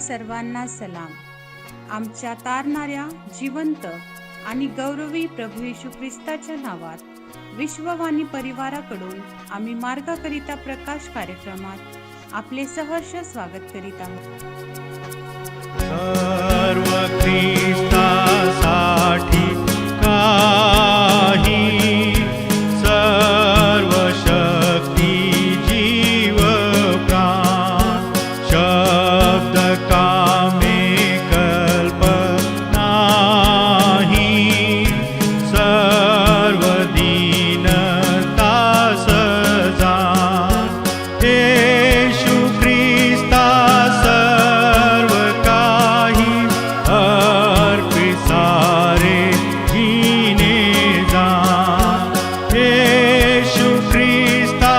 सर्वांना सलाम. आमच्या तारणाऱ्या जिवंत आणि गौरवी प्रभू येशू ख्रिस्ताच्या नावात विश्ववाणी परिवाराकडून आम्ही मार्गाकरिता प्रकाश कार्यक्रमात आपले सहर्ष स्वागत करीत आहोत. सर्व ख्रिस्तासाठी काही सर्व शक्ती जीव प्राण शब्द कामे कल्पनाही सर्व दीनता सजा येशू ख्रिस्ता सर्व काही अर्पित सारे जीने जा येशू ख्रिस्ता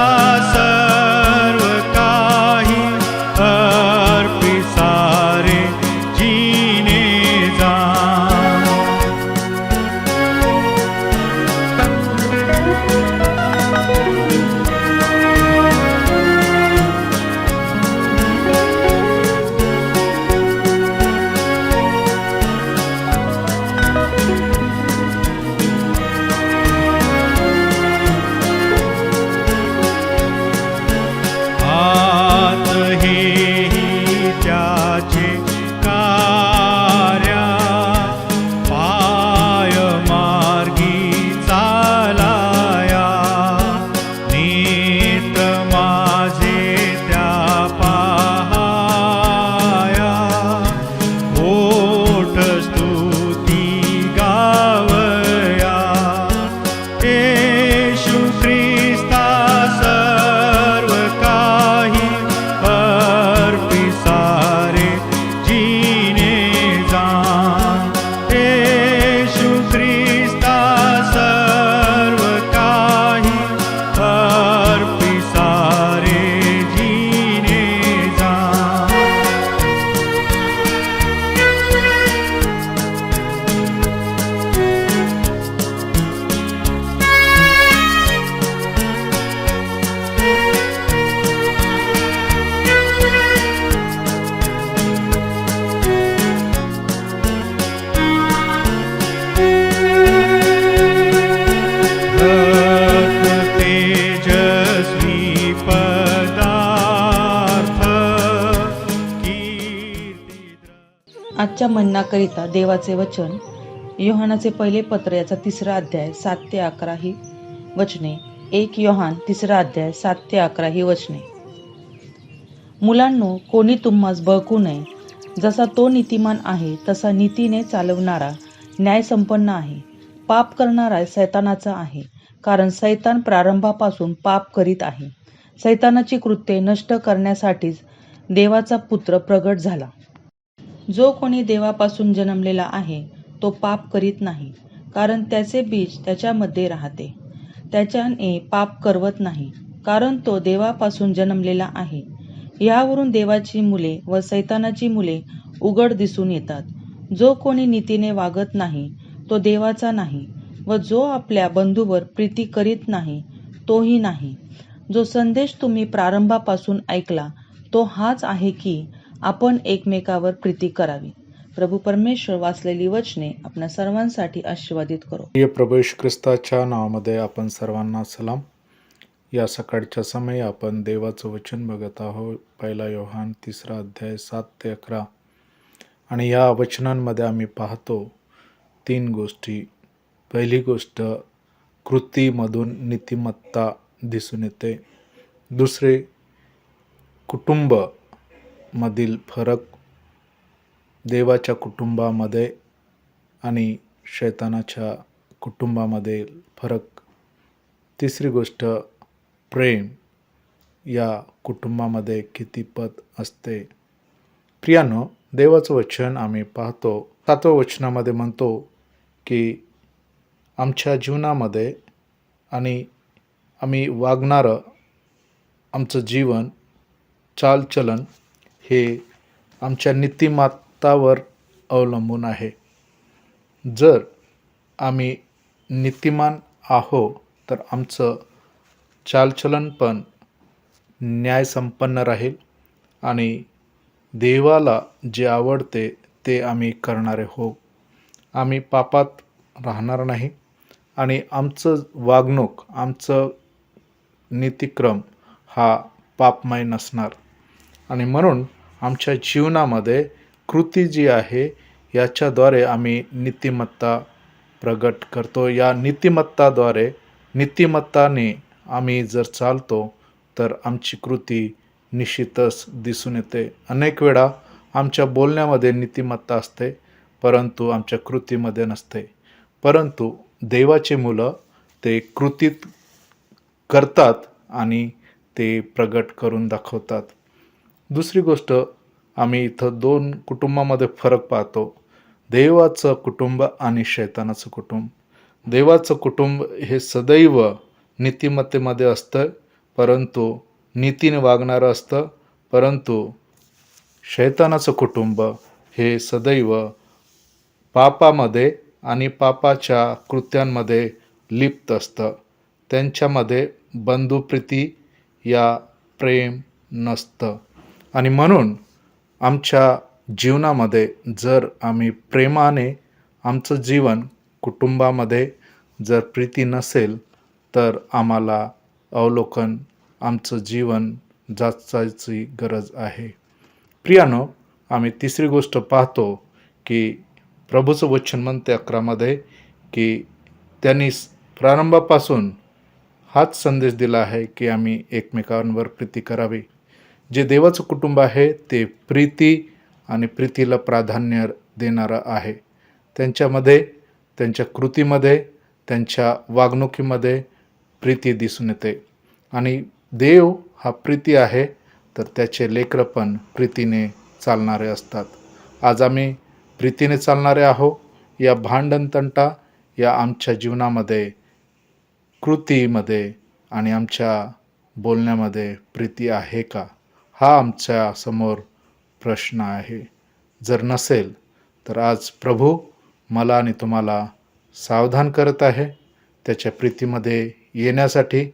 सर्व काही अर्पित सारे जीने जा. आत हेही त्याचे कार्या पाय मार्गी चालाया नीत माझे त्या पाहाया ओठ स्तुती गावया येशू ख्रिस्ता सर्व काही अर्पित सारे जीने जा येशू ख्रिस्ता सर्व काही अर्पित सारे जीने जा. तेजस्वी पदार्थ आजच्या म्हणण्याकरिता देवाचे वचन योहानाचे पहिले पत्र याचा 3रा अध्याय 7 ते 11 ही वचने. 1 योहान 3रा अध्याय 7 ते 11 ही वचने. मुलांनो, कोणी तुम्हास बळकू नये. जसा तो नीतिमान आहे तसा नीतीने चालवणारा न्यायसंपन्न आहे. पाप करणारा सैतानाचा आहे, कारण सैतान प्रारंभापासून पाप करीत आहे. सैतानाची कृत्ये नष्ट करण्यासाठीच देवाचा पुत्र प्रगट झाला. जो कोणी देवापासून जन्मलेला आहे तो पाप करीत नाही, कारण त्याचे बीज त्याच्यामध्ये राहते. त्याच्याने पाप करवत नाही, कारण तो देवापासून जन्मलेला आहे. यावरून देवाची मुले व सैतानाची मुले उघड दिसून येतात. जो कोणी नीतीने वागत नाही तो देवाचा नाही, व जो आपल्या बंधूवर प्रीती करीत नाही तोही नाही. जो संदेश तुम्ही प्रारंभापासून ऐकला तो हाच आहे की आपण एकमेकावर प्रीती करावी. प्रभू परमेश्वर वाचलेली वचने आपल्या सर्वांसाठी आशीर्वादित करो. प्रिय प्रभू येशू ख्रिस्ताच्या नावामध्ये आपण सर्वांना सलाम. या सकाळच्या समयी आपण देवाचं वचन बघत आहोत. 1 योहान 3रा अध्याय 7 ते 11. आणि या वचनांमध्ये आम्ही पाहतो 3 गोष्टी. पहिली गोष्ट, कृतीमधून नीतिमत्ता दिसून येते. दुसरे, कुटुंब मधील फरक, देवाच्या कुटुंबामध्ये आणि शैतानाच्या कुटुंबामध्ये फरक. तिसरी गोष्ट, प्रेम या कुटुंबामध्ये कितीपत असते. प्रियानो, देवाचं वचन आम्ही पाहतो 7व्या वचनामध्ये म्हणतो की आमच्या जीवनामध्ये आणि आम्ही वागणारं आमचं जीवन, चालचलन हे आमच्या नीतिमत्तावर अवलंबून आहे. जर आम्ही नीतिमान आहो तर आमचं चालचलन पण न्यायसंपन्न राहील आणि देवाला जे आवडते ते आम्ही करणारे हो. आम्ही पापात राहणार नाही आणि आमचं वागणूक, आमचं नीतिक्रम हा पापमय नसणार. आणि म्हणून आमच्या जीवनामध्ये कृती जी आहे याच्याद्वारे आम्ही नीतिमत्ता प्रगट करतो. या नीतिमत्ताने आम्ही जर चालतो तर आमची कृती निश्चितच दिसून येते. अनेक वेळा आमच्या बोलण्यामध्ये नीतिमत्ता असते, परंतु आमच्या कृतीमध्ये नसते. परंतु देवाचे मुलं ते कृतीत करतात आणि ते प्रगट करून दाखवतात. दुसरी गोष्ट, आम्ही इथं 2 कुटुंबामध्ये फरक पाहतो. देवाचं कुटुंब आणि शैतानाचं कुटुंब. देवाचं कुटुंब हे सदैव नीतिमत्तेमध्ये असतं, परंतु नीतीने वागणारं असतं. परंतु शैतानाचं कुटुंब हे सदैव पापामध्ये आणि पापाच्या कृत्यांमध्ये लिप्त असतं. त्यांच्यामध्ये बंधुप्रीती या प्रेम नसतं. आणि म्हणून आमच्या जीवनामध्ये जर आम्ही प्रेमाने आमचं जीवन, कुटुंबामध्ये जर प्रीती नसेल तर आम्हाला अवलोकन आमचं जीवन जाचायची गरज आहे. प्रियानो, आम्ही तिसरी गोष्ट पाहतो की प्रभूचं वचन म्हणते 11 की त्यांनी प्रारंभापासून हाच संदेश दिला आहे की आम्ही एकमेकांवर प्रीती करावी. जे देवाचं कुटुंब आहे ते प्रीती आणि प्रीतीला प्राधान्य देणारं आहे. त्यांच्यामध्ये, त्यांच्या कृतीमध्ये, त्यांच्या वागणुकीमध्ये प्रीती दिसून येते. आणि देव हा प्रीती आहे, तर त्याचे लेकरं पण प्रीतीने चालणारे असतात. आज आम्ही प्रीतीने चालणारे आहो. या भांडणतंटा या आमच्या जीवनामध्ये, कृतीमध्ये आणि आमच्या बोलण्यामध्ये प्रीती आहे का, हा आमच्या समोर प्रश्न आहे. जर नसेल तर आज प्रभू मला आणि तुम्हाला सावधान करत आहे. त्याच्या प्रीतीमध्ये येण्यासाठी,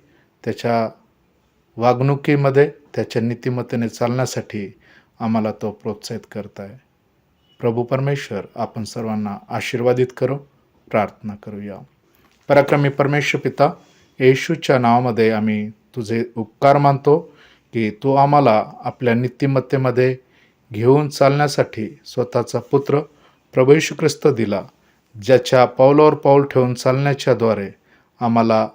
त्याच्या वागणुकीमध्ये, त्याच्या नीतिमत्तेने चालण्यासाठी आम्हाला तो प्रोत्साहित करत आहे. प्रभू परमेश्वर आपण सर्वांना आशीर्वादित करो. प्रार्थना करूया. पराक्रमी परमेश्वर पिता, येशूच्या नावामध्ये आम्ही तुझे उपकार मानतो की तू आम्हाला आपल्या नीतिमत्तेमध्ये घेऊन चालण्यासाठी स्वतःचा पुत्र प्रभू येशू ख्रिस्त दिला, ज्याच्या पावलावर पाऊल ठेवून चालण्याच्याद्वारे आम्हाला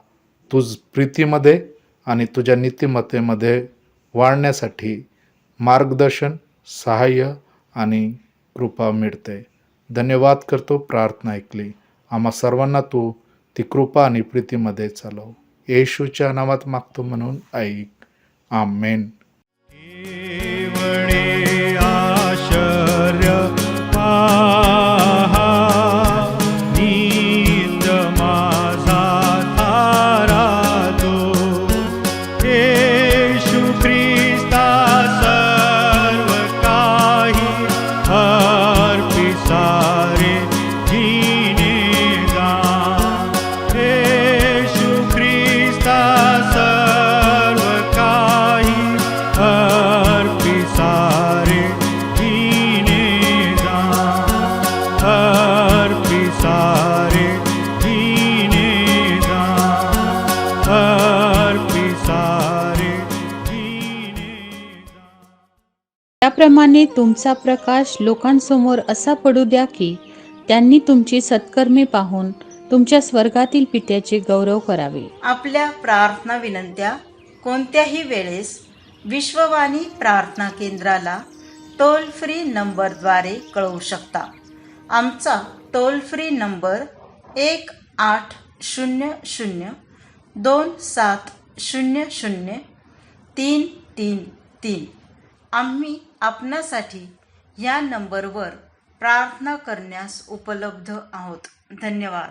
तुझ प्रीतीमध्ये आणि तुझ्या नीतिमत्तेमध्ये वाढण्यासाठी मार्गदर्शन, सहाय्य आणि कृपा मिळते. धन्यवाद करतो. प्रार्थना ऐकली. आम्हा सर्वांना तू ती कृपा आणि प्रीतीमध्ये चालव. येशूच्या नावात मागतो म्हणून ऐक. आमेन. केवळे आश्चर्य पहा, नीत माझा तारा तो. येशू ख्रिस्ता सर्व काही अर्पी सारे जीने दान. येशू ख्रिस्ता सर्व काही अर्पी सारे जीने दान. अर्पी सारे जीने दान. अर्पी सारे जीने दान. त्याप्रमाणे तुमचा प्रकाश लोकांसमोर असा पडू द्या की त्यांनी तुमची सत्कर्मे पाहून तुमच्या स्वर्गातील पित्याचे गौरव करावे. आपल्या प्रार्थना विनंत्या कोणत्याही वेळेस विश्ववाणी प्रार्थना केंद्राला टोल फ्री नंबरद्वारे कळवू शकता. आमचा टोल फ्री नंबर 1-800-2700-333. आम्ही आपणासाठी या नंबरवर प्रार्थना करण्यास उपलब्ध आहोत. धन्यवाद.